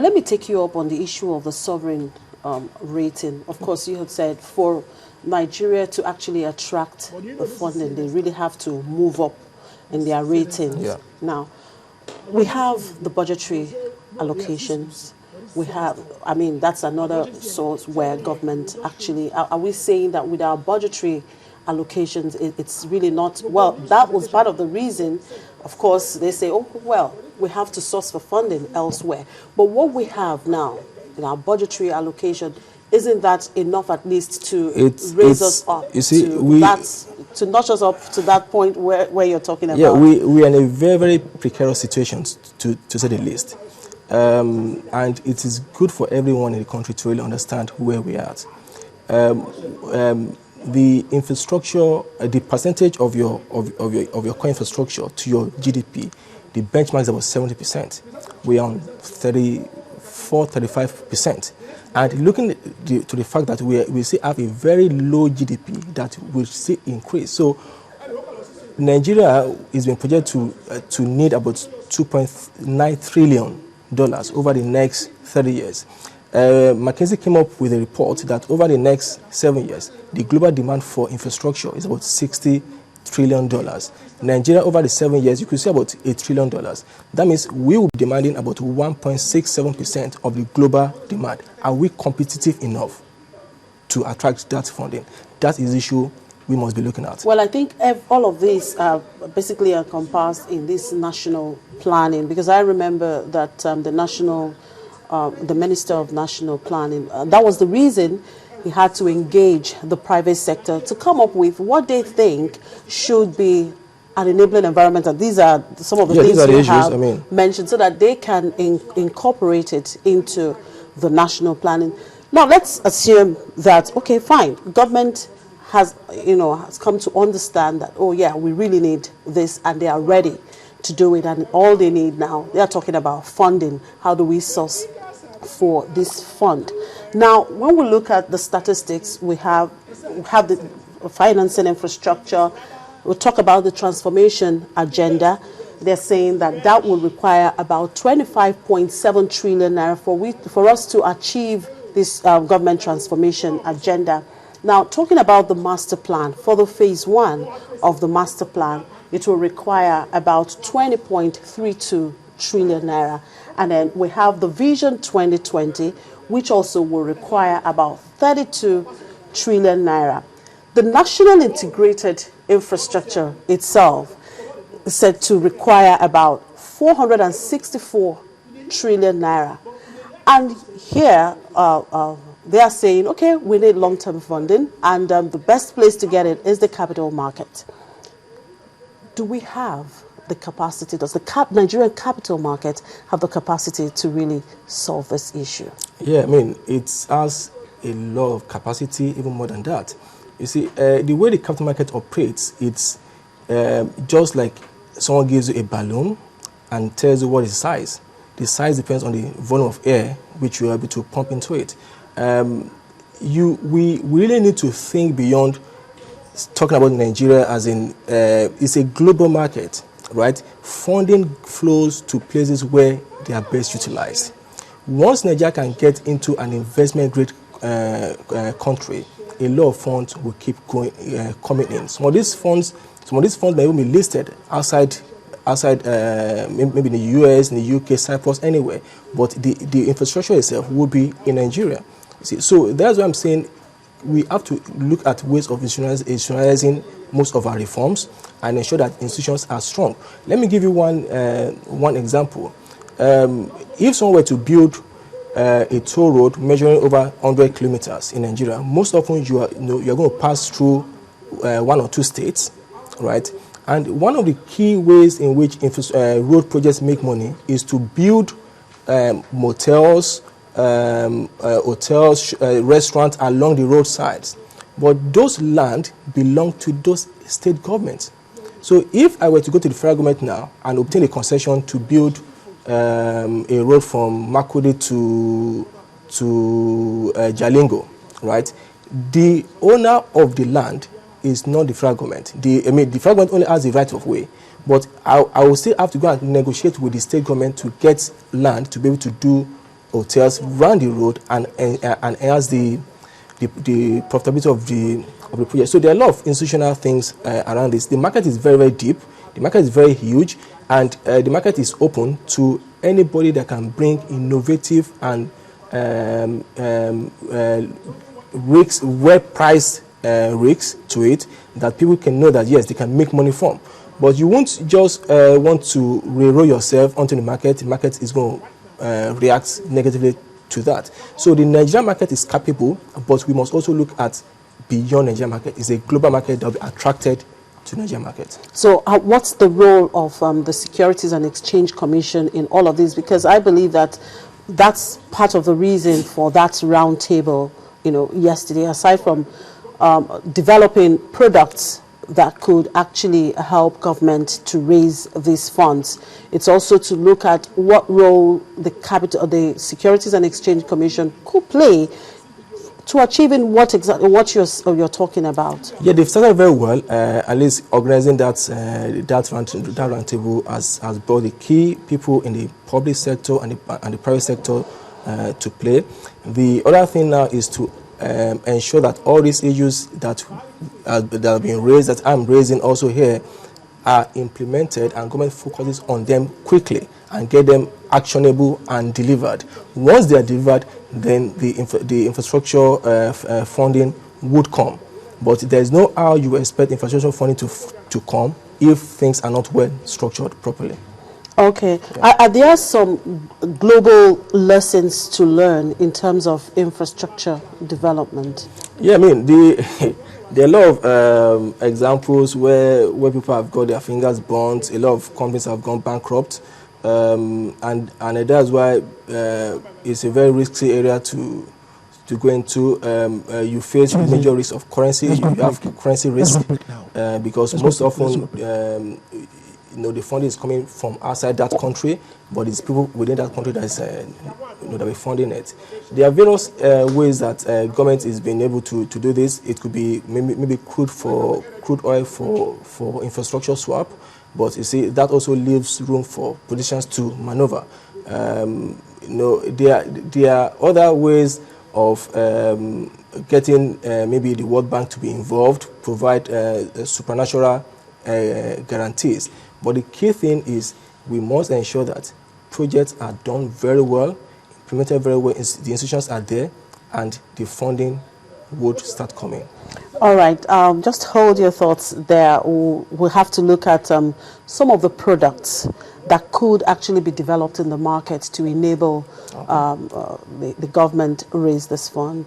Let me take you up on the issue of the sovereign rating. Of course, you had said for Nigeria to actually attract the funding, they really have to move up in their ratings. Yeah. Now, we have the budgetary allocations. We have, I mean, that's another source where government actually, are we saying that with our budgetary allocations, it's really not, well, that was part of the reason, of course, they say, oh, well, we have to source for funding elsewhere. But what we have now in our budgetary allocation, isn't that enough at least to raise us up, you see, to notch us up to that point where you're talking about? Yeah, we are in a very, very precarious situation, to say the least. And it is good for everyone in the country to really understand where we are at. The infrastructure, the percentage of your core infrastructure to your GDP, the benchmark is about 70%. We are on 35%. And looking to the fact that we still have a very low GDP that will still increase. So Nigeria is being projected to need about $2.9 trillion over the next 30 years. McKinsey came up with a report that over the next 7 years, the global demand for infrastructure is about $60 trillion. Nigeria, over the 7 years, you could see about $8 trillion. That means we will be demanding about 1.67% of the global demand. Are we competitive enough to attract that funding? That is the issue we must be looking at. Well, I think all of these are basically encompassed in this national planning, because I remember that the Minister of National Planning, that was the reason he had to engage the private sector to come up with what they think should be an enabling environment. And these are some of the things you have mentioned, so that they can incorporate it into the national planning. Now, let's assume that, okay, fine, government has come to understand that, oh yeah, we really need this, and they are ready to do it, and all they need now, they are talking about funding. How do we source for this fund? Now, when we look at the statistics, we have the financing infrastructure. We'll talk about the transformation agenda. They're saying that will require about 25.7 trillion naira for us to achieve this government transformation agenda. Now, talking about the master plan, for the phase 1 of the master plan, it will require about 20.32 trillion naira. And then we have the Vision 2020, which also will require about 32 trillion naira. The national integrated infrastructure itself is said to require about 464 trillion naira. And here, they are saying, okay, we need long-term funding, and the best place to get it is the capital market. Do we have the capacity? Does the Nigerian capital market have the capacity to really solve this issue? Yeah, I mean, it has a lot of capacity, even more than that. You see, the way the capital market operates, it's just like someone gives you a balloon and tells you what is the size. The size depends on the volume of air which you are able to pump into it. We really need to think beyond talking about Nigeria as in it's a global market, right? Funding flows to places where they are best utilized. Once Nigeria can get into an investment-grade country, a lot of funds will keep coming in. Some of these funds may even be listed outside maybe in the US, in the UK, Cyprus, anywhere. But the infrastructure itself will be in Nigeria. See, so that's why I'm saying we have to look at ways of institutionalizing most of our reforms and ensure that institutions are strong. Let me give you one example. If someone were to build a toll road measuring over 100 kilometers in Nigeria, most often you are going to pass through 1 or 2 states, right? And one of the key ways in which road projects make money is to build motels, hotels, restaurants along the roadsides. But those land belong to those state governments. So if I were to go to the federal government now and obtain a concession to build a road from Makurdi to Jalingo, right? The owner of the land is not the federal government. The federal government only has the right of way, but I will still have to go and negotiate with the state government to get land to be able to do hotels round the road and enhance the profitability of the project. So there are a lot of institutional things around this. The market is very, very deep. The market is very huge, and the market is open to anybody that can bring innovative and rigs, well-priced rigs to it, that people can know that yes, they can make money from. But you won't just want to re-roll yourself onto the market. The market is going to react negatively to that. So the Nigerian market is capable, but we must also look at beyond Nigerian market. It's a global market that will be attracted to Nigerian market. So what's the role of the Securities and Exchange Commission in all of this? Because I believe that that's part of the reason for that roundtable, yesterday, aside from developing products that could actually help government to raise these funds. It's also to look at what role the Securities and Exchange Commission could play to achieving what you're talking about. Yeah, they've started very well. At least organizing that roundtable has brought the key people in the public sector and the private sector to play. The other thing now is to ensure that all these issues that have been raised, that I'm raising also here, are implemented, and government focuses on them quickly and get them actionable and delivered. Once they are delivered, then the infrastructure funding would come. But there is no how you expect infrastructure funding to come if things are not well structured properly. Okay. Yeah. Are there some global lessons to learn in terms of infrastructure development? Yeah, I mean, there are a lot of examples where people have got their fingers burnt. A lot of companies have gone bankrupt, and that's why it's a very risky area to go into. You face major risk of currency. You have currency risk because most often the funding is coming from outside that country, but it's people within that country that is that we're funding it. There are various ways that government is being able to do this. It could be maybe crude oil for infrastructure swap, but you see that also leaves room for politicians to maneuver. There are other ways of getting maybe the World Bank to be involved, provide supernatural guarantees. But the key thing is we must ensure that projects are done very well, implemented very well, the institutions are there, and the funding would start coming. All right, just hold your thoughts there. We'll have to look at some of the products that could actually be developed in the market to enable the government raise this fund.